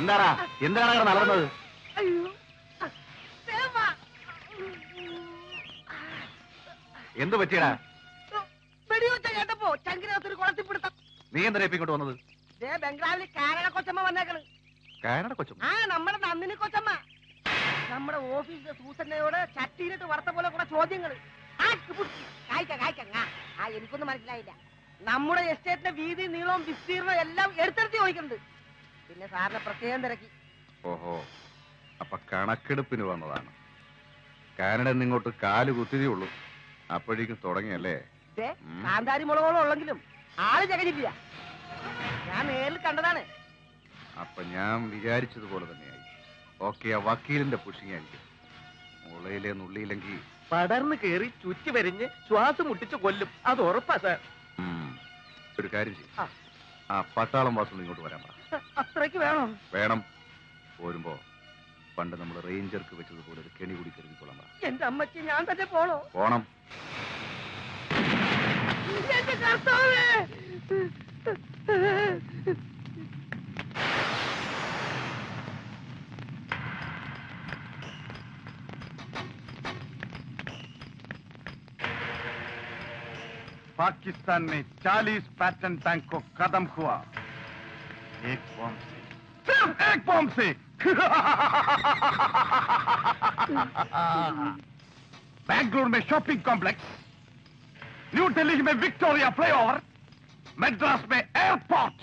എന്താടാ എന്താണ് നടന്നത്? എന്ത് പറ്റിയടാ? വെടിവെച്ച കേട്ടപ്പോ ചങ്കിനകത്തൊരു കുളത്തിപ്പിടുത്തം. നീ എന്താ ഇങ്ങോട്ട് വന്നത്? ബംഗ്ലാവിൽ കാനഡ കൊച്ചമ്മ വന്നേക്കണ്. കാനഡ കൊച്ചമ്മ? ആ, നമ്മുടെ നന്ദിനി കൊച്ചമ്മ. നമ്മുടെ ഓഫീസിലെ സൂസന്നയോട് ചട്ടിയിലിട്ട് വറുത്ത പോലെ കുറെ ചോദ്യങ്ങള്. എനിക്കൊന്നും മനസ്സിലായില്ല. നമ്മുടെ എസ്റ്റേറ്റിന്റെ വീതി നീളവും വിസ്തീർണവും എല്ലാം എടുത്തെടുത്ത് ചോദിക്കുന്നുണ്ട്. പിന്നെ സാറിനെ പ്രത്യേകം തിരക്കി. ഓഹോ, അപ്പൊ കണക്കെടുപ്പിന് വന്നതാണ്. കാനഡ ഇങ്ങോട്ട് കാല് കുത്തിയതേ ഉള്ളൂ, അപ്പോഴേക്കും തുടങ്ങിയല്ലേ? കാന്താരി മുളകോളം ഉള്ളെങ്കിലും ആള് ജഗജില്ല. ഞാൻ നേരിൽ കണ്ടതാണ്. അപ്പൊ ഞാൻ വിചാരിച്ചതുപോലെ തന്നെയായി. ഓക്കെ, ആ വക്കീലിന്റെ പുഷിങ് ആയിരിക്കും. മുളയിലെ നുള്ളിയില്ലെങ്കിൽ പടർന്ന് കയറി ചുറ്റി വരിഞ്ഞ് ശ്വാസം മുട്ടിച്ച് കൊല്ലും, അത് ഉറപ്പാ സാർ. ഒരു കാര്യം ചെയ്യും, ആ പട്ടാളം വാസം ഇങ്ങോട്ട് വരാൻ പറ. അത്രയ്ക്ക് വേണം? വേണം. പോരുമ്പോ പണ്ട് നമ്മൾ റേഞ്ചർക്ക് വെച്ചതുപോലെ ഒരു കെണി കൂടി കരുതിക്കൊള്ളാൻ പറ. എന്റെ അമ്മയ്ക്ക് ഞാൻ തന്നെ പോണോ? പോണം. पाकिस्तान में 40 पैटर्न टैंक को खत्म हुआ एक बम से, सिर्फ एक बम से। बैंगलोर में शॉपिंग कॉम्प्लेक्स, न्यू दिल्ली में विक्टोरिया फ्लाईओवर, मद्रास में airport.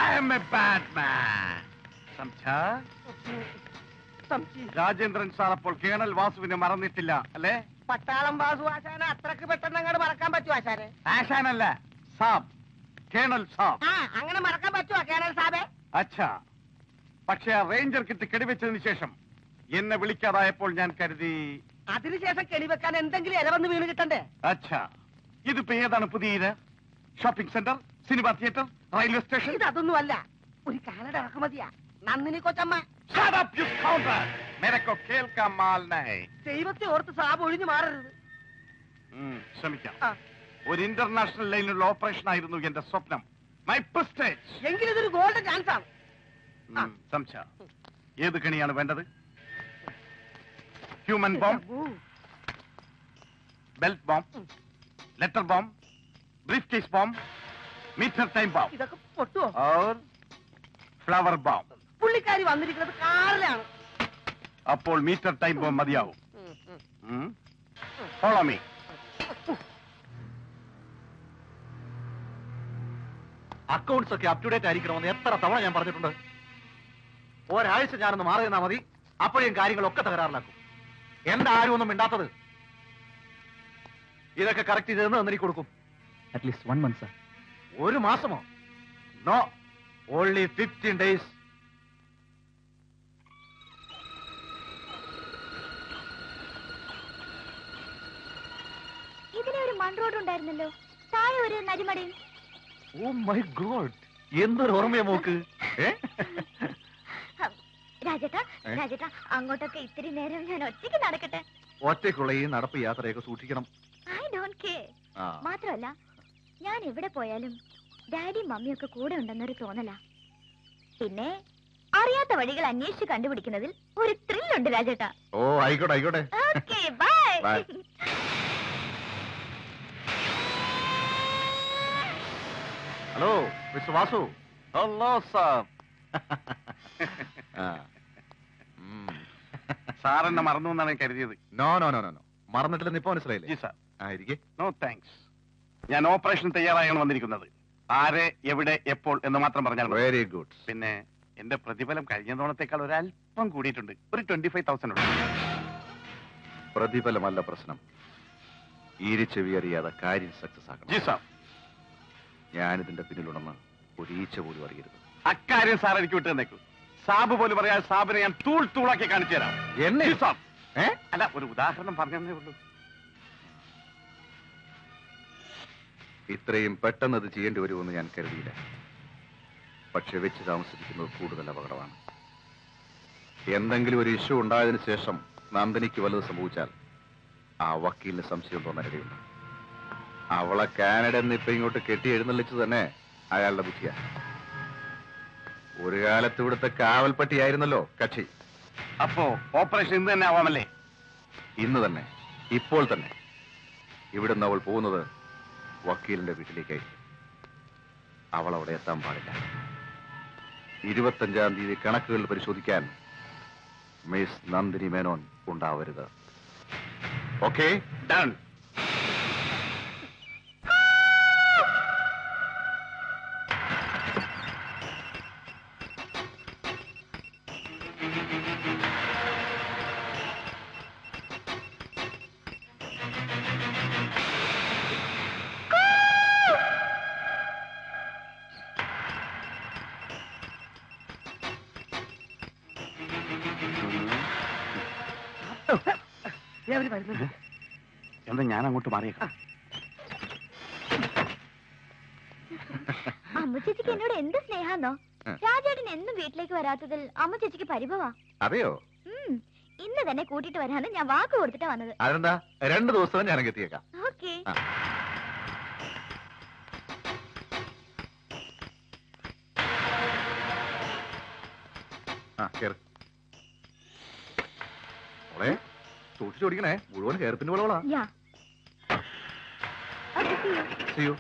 I am a bad man, समझा? രാജേന്ദ്രൻ സാർ അപ്പോൾ കേണൽ വാസുവിനെ മറന്നിട്ടില്ല അല്ലേ? പട്ടാളം വാസു ആശാനെ അത്രക്ക് പെട്ടെന്ന് അങ്ങോട്ട് മറക്കാൻ പറ്റുമോ ആശാനെ? ആശാനല്ല, സാബ്, കേണൽ സാബ്. ആ, അങ്ങനെ മറക്കാൻ പറ്റുമോ കേണൽ സാബേ? അച്ഛാ, പക്ഷേ ആ റേഞ്ചർ കിറ്റ് കെടിവെച്ചതിന് ശേഷം എന്നെ വിളിക്കാതായപ്പോൾ ഞാൻ കരുതി അതിനുശേഷം കെളിവെക്കാൻ എന്തെങ്കിലും ഇലവന്ന് വീണ് കിട്ടണ്ടേ? അച്ഛാ, ഇതിപ്പോ ഏതാണ് പുതിയ ഇത്? Shopping centre, cinema theatre, railway station? ഇതൊന്നുമല്ല, ഒരു കാനഡ ഇറക്കുമതിയാ. നന്ദിനി കൊച്ചമ്മ. ദൈവത്തെ ഓർത്ത് സാബ് ഒഴിഞ്ഞു മാറരുത്. ശ്രമിക്കാം. ഒരു ഇന്റർനാഷണൽ ലൈനിലുള്ള ഓപ്പറേഷൻ ആയിരുന്നു എന്റെ സ്വപ്നം. My prestige. എങ്കിലും ഇതൊരു ഗോൾഡൻ ചാൻസ് ആണ്. സംശ, ഏത് കണിയാണ് വേണ്ടത്? Human bomb, belt bomb, letter bomb, briefcase bomb, meter time bomb, ഇതൊക്കെ പൊട്ടുവോ? और ഫ്ലവർ ബോംബ്. പുള്ളിക്കാരി വന്നിരിക്കുന്നത് കാറിലാണ്. അപ്പോൾ മീറ്റർ ടൈം ബോംബ് മതിയാവും. Follow me. അക്കൗണ്ട്സ് ഒക്കെ അപ് ടു ഡേറ്റ് ആയിരിക്കണമെന്ന് എത്ര തവണ ഞാൻ പറഞ്ഞിട്ടുണ്ട്. ഒരാഴ്ച ഞാനൊന്ന് മാറി നിന്നാ മതി, അപ്പോഴേയും കാര്യങ്ങളൊക്കെ തകരാറിലാക്കും. എന്താ ആരും ഒന്നും മിണ്ടാത്തത്? ഇതൊക്കെ കറക്റ്റ് ചെയ്തെന്ന് എനിക്ക് കൊടുക്കും. At least 1 month sir. ഒരു മാസമോ? No, only 15 days. ഇതിലെ ഒരു മൺ റോഡ് ഉണ്ടായിരുന്നല്ലോ, താഴെ ഒരു നരിമടയും. ഓ മൈ ഗോഡ്, എന്തൊരു ഓർമ്മയാ മോക്ക്. രാജേട്ടാ, രാജേട്ടാ, അങ്ങോട്ടൊക്കെ ഇത്തിരി നേരം ഞാൻ ഒറ്റയ്ക്ക് നടക്കട്ടെ? ഒറ്റയ്ക്കുള്ള ഈ നടപ്പ് യാത്രയൊക്കെ സൂക്ഷിക്കണം. I don't care. മാത്രമല്ല, ഞാൻ എവിടെ പോയാലും ഡാഡി മമ്മിയൊക്കെ കൂടെ ഉണ്ടെന്നൊരു തോന്നലാ. പിന്നെ അറിയാത്ത വഴികൾ അന്വേഷിച്ച് കണ്ടുപിടിക്കുന്നതിൽ ഒരു ത്രില്ലുണ്ട് രാജേട്ടാ. ഓ ആയിക്കോട്ടെ ആയിക്കോട്ടെ. Okay, bye. Hello mister Vasu. Hello sir. Sir എന്നെ മറന്നു എന്നാണ് കരുതിയത്. നോ നോ നോ നോ, മറന്നിട്ടില്ലെന്ന് ഇപ്പൊ മനസ്സിലായില്ലേ? ജി സാർ. ആയിരിക്കെ. No thanks. ഞാൻ ഓപ്പറേഷൻ തയ്യാറായാണ് വന്നിരിക്കുന്നത്. ആരെ, എവിടെ, എപ്പോൾ എന്ന് മാത്രം പറഞ്ഞാൽ മതി. Very good. പിന്നെ എന്റെ പ്രതിഫലം കഴിഞ്ഞ തവണത്തേക്കാൾ ഒരല്പം കൂടിയിട്ടുണ്ട്. ഒരു 25,000 ഉണ്ട്. പ്രതിഫലമല്ല പ്രശ്നം, ഈരിച്ചെവി അറിയാതെ കാര്യം സക്സസ് ആക്കണം. G sir. ഞാനിതിന്റെ പിന്നിലുണ്ടെന്ന് ഒരു ഈച്ച പോലും അറിയരുത്. അക്കാര്യം സാർ എനിക്ക് വിട്ടു തന്നേക്കൂ. സാബ് പോലും പറയാതെ സാബിനെ ഞാൻ തൂൾ തൂളാക്കി കാണിച്ചു തരാം. എന്നെ? G sir. അല്ല, ഒരു ഉദാഹരണം പറഞ്ഞേ ഉള്ളൂ. ഇത്രയും പെട്ടെന്ന് അത് ചെയ്യേണ്ടി വരുമെന്ന് ഞാൻ കരുതിയില്ല. പക്ഷെ വെച്ച് താമസിക്കുന്നത് കൂടുതൽ അപകടമാണ്. എന്തെങ്കിലും ഒരു ഇഷ്യൂ ഉണ്ടായതിനു ശേഷം നന്ദിനിക്ക് വല്ലത് സംഭവിച്ചാൽ ആ വക്കീലിന് സംശയം തോന്നാനിടയുണ്ട്. അവളെ കാനഡ എന്ന് ഇപ്പൊ ഇങ്ങോട്ട് കെട്ടി എഴുന്നള്ളിച്ചു തന്നെ അയാളുടെ ബുദ്ധിയാണ്. ഒരു കാലത്ത് ഇവിടുത്തെ കാവൽപ്പട്ടിയായിരുന്നല്ലോ കക്ഷി. അപ്പോ ഓപ്പറേഷൻ ഇന്ന് തന്നെ ആവാമല്ലേ? ഇന്ന് തന്നെ, ഇപ്പോൾ തന്നെ. ഇവിടുന്ന് അവൾ പോകുന്നത് വക്കീലിന്റെ വീട്ടിലേക്കായിരിക്കും. അവൾ അവിടെ എത്താൻ പാടില്ല. 25-ാം തീയതി കണക്കുകൾ പരിശോധിക്കാൻ മിസ് നന്ദിനി മേനോൻ ഉണ്ടാവരുത്. ഓക്കെ? ഡൺ. എന്താ ഞാൻ അങ്ങോട്ട് മാറിയേക്കാം? അമ്മ ചേച്ചിക്ക് എന്നോട് എന്ത് സ്നേഹാന്നോ. രാജേട്ടൻ എന്നും വീട്ടിലേക്ക് വരാത്തതിൽ അമ്മ ചേച്ചിക്ക് പരിഭവാ. അതെയോ? ഇന്ന് തന്നെ കൂട്ടിട്ട് വരാന്ന് ഞാൻ വാക്ക് കൊടുത്തിട്ടാ വന്നത്. അതെന്താ? 2 ദിവസം ഞാൻ എത്തിയേക്കാം. ഓക്കെ. മോളെ സൂക്ഷിച്ചോടിക്കണേ, മുഴുവൻ ഹെയർപ്പിന്റെ വിളവളാ. യാ. Okay, see you. See you.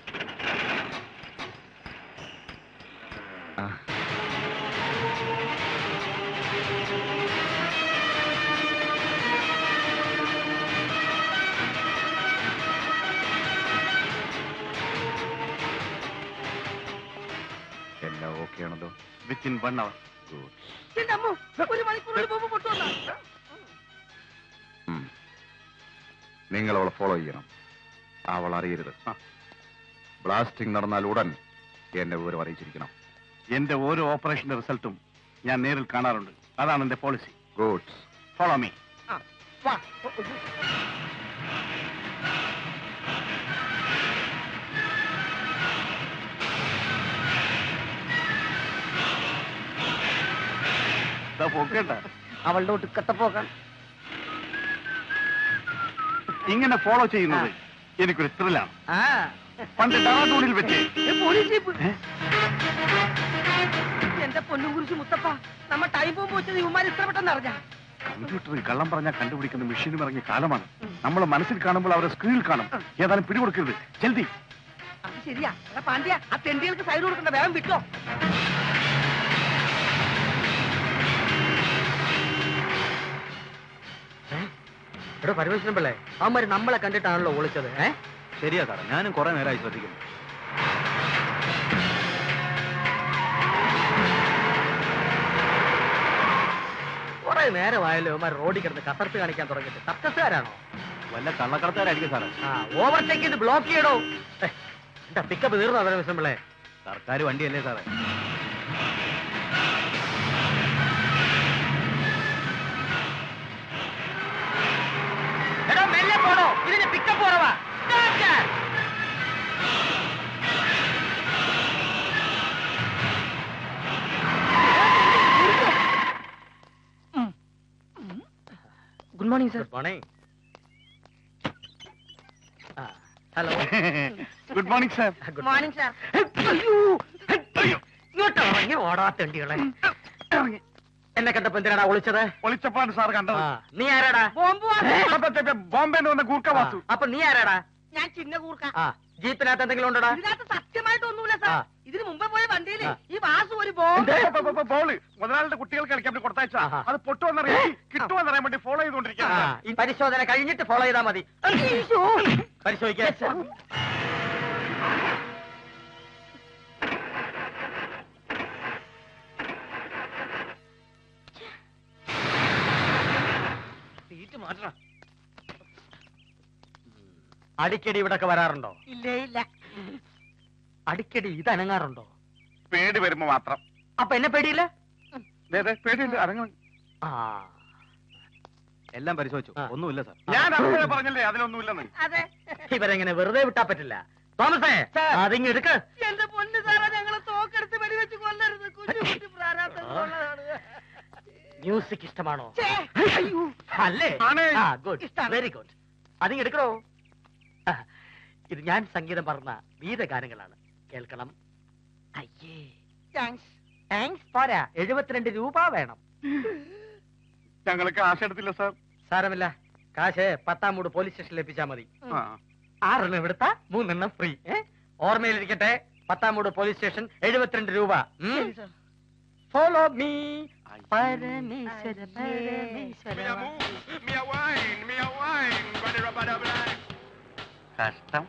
എല്ലാം ഓക്കെ ആണല്ലോ? Within 1 hour. ഗുഡ്. എന്റെ അമ്മോ, ഒരു മണിക്കൂറിൽ ബോംബ് പൊട്ടുവന്നാ. നിങ്ങൾ അവളെ ഫോളോ ചെയ്യണം. അവൾ അറിയരുത്. ബ്ലാസ്റ്റിംഗ് നടന്നാൽ ഉടൻ എന്നെ വിവരം അറിയിച്ചിരിക്കണം. എന്റെ ഓരോ ഓപ്പറേഷന്റെ റിസൾട്ടും ഞാൻ നേരിൽ കാണാറുണ്ട്. അതാണ് എന്റെ പോളിസി. ഗുഡ്. Follow me. വാ. പോക്കേണ്ട. അവളുടെ ഒടുക്കത്തെ പോകാൻ ഇങ്ങനെ ഫോളോ ചെയ്യുന്നത് എനിക്കൊരു ത്രില്ലാണ്. പണ്ട് ഡാറൂണിൽ വെച്ച് പോലീസ് ജീപ്പ്. എന്റെ പൊന്നും കുറിച്ച് മുത്തപ്പ, നമ്മ ടൈം ബോംബ് വെച്ചത് ഇവന്മാർ ഇത്ര പെട്ടെന്ന് അറിഞ്ഞ. കമ്പ്യൂട്ടറിൽ കള്ളം പറഞ്ഞാൽ കണ്ടുപിടിക്കുന്ന മെഷീനും ഇറങ്ങിയ കാലമാണ്. നമ്മൾ മനസ്സിൽ കാണുമ്പോൾ അവരെ സ്ക്രീനിൽ കാണും. ഏതായാലും പിടികൊടുക്കരുത്. ജൽദി. അത് ശരിയാ. എടാ പാണ്ഡ്യ, ആ തെണ്ടികൾക്ക് സൈഡ് കൊടുക്കണ്ട, വേഗം വിട്ടോ. ഇവിടെ പരമേശ്വരൻ പിള്ളേ, അവന്മാര് നമ്മളെ കണ്ടിട്ടാണല്ലോ ഒളിച്ചത്. ശരിയാ സാറേ, ഞാനും കുറെ നേരമായി ശ്രദ്ധിക്കുന്നു. കുറെ നേരമായല്ലോ അവന്മാർ റോഡിൽ കിടന്ന് കസർത്ത് കാണിക്കാൻ തുടങ്ങിയിട്ട്. സർക്കസുകാരാണോ? വല്ല കള്ളക്കടത്താരായിരിക്കും സാറേ. ഓവർടേക്ക് ചെയ്ത് ബ്ലോക്ക് ചെയ്യണോ? എന്താ പിക്കപ്പ് തീർന്നോ പരമേശ്വരൻ പിള്ളേ? സർക്കാർ വണ്ടിയല്ലേ സാറേ. എടോ മെല്ലെ പോടോ, ഇതിന് പിക്കപ്പ് കുറവാ. Good morning sir. Good morning. Hello. Good morning sir. Good morning sir. ഇങ്ങോട്ട് ഇറങ്ങി ഓടാത്തേണ്ടികളെ. എന്നെ കണ്ടപ്പോ എന്തിനാടാ ഒളിച്ചത്? ഒളിച്ചപ്പാണ് സാർ കണ്ടത്. നീ ആരാടാ? ബോംബ്. ബോംബെ വന്ന ഗൂർക്ക വാസു. അപ്പൊ നീ ആരാടാ? ഞാൻ ചിന്ന കൂർക്ക. ജീപ്പിനകത്ത് എന്തെങ്കിലും ഉണ്ടോടാ? ഇതിനകത്ത് സത്യമായിട്ടൊന്നുമില്ല സാർ. ഇതിന് മുമ്പേ പോയ വണ്ടിയില് ആ. ഈ വാസു ഒരു ബോംബ്. ബോള് മുതലാളിയുടെ കുട്ടികൾക്ക് കളിക്കാൻ വേണ്ടി കൊടുത്തയച്ച. അത് പൊട്ടുവന്നറിയാൻ കിട്ടുമെന്നറിയാൻ വേണ്ടി ഫോളോ ചെയ്തുകൊണ്ടിരിക്കുകയാണ്. ഈ പരിശോധന കഴിഞ്ഞിട്ട് ഫോളോ ചെയ്താൽ മതി. പരിശോധിക്കാം. സീറ്റ് മാറ്റണം. അടിക്കടി ഇവിടൊക്കെ വരാറുണ്ടോ? ഇല്ലേ ഇല്ല. അടിക്കടി ഇത് അനങ്ങാറുണ്ടോ? പേടി വരുമ്പോ മാത്രം. അപ്പൊ എന്നെ പേടിയില്ല? പേടിയുണ്ട്. അരങ്ങ എല്ലാം പരിശോധിച്ചു. ഒന്നുമില്ല സാർ. ഞാൻ അങ്ങനെ പറഞ്ഞല്ലേ അതിലൊന്നുമില്ലെന്ന്. അതെ. ഇവരെങ്ങനെ വെറുതെ വിട്ടാ പറ്റില്ല. തോമസേ, അതിങ്ങ് എടുക്ക്. എന്റെ പൊന്ന് സാറാ, ഞങ്ങളെ തോക്കെടുത്ത് വെടിവെച്ച് കൊല്ലരുത്. കുഞ്ഞു കുട്ടി പ്രാരാബ്ദങ്ങളുള്ളതാണ്. മ്യൂസിക് ഇഷ്ടമാണോ? ഛേ, അയ്യോ. അല്ലേ? ആണ്. ഗുഡ്, ഇഷ്ടാണ്. Very good. അതിങ്ങ് എടുക്കണോ? ഇത് ഞാൻ സംഗീതം പറഞ്ഞ വീരഗാനങ്ങളാണ്. കേൾക്കണം. അയ്യേ. താങ്ക്സ്. താങ്ക്സ്. പോരാ 72 രൂപ വേണം. ഞങ്ങൾ കാശ് എടുത്തില്ല സാർ. സാരമില്ല, കാശ് 10-ാം മൂട് പോലീസ് സ്റ്റേഷനിൽ എത്തിച്ചാൽ മതി. 6 എടുത്താ 3 ഫ്രീ. ഓർമ്മയിലിരിക്കട്ടെ, 10-ാം മൂട് പോലീസ് സ്റ്റേഷൻ 72 രൂപ. Follow me. പരമേശ്വര പരമേശ്വര. കഷ്ടം.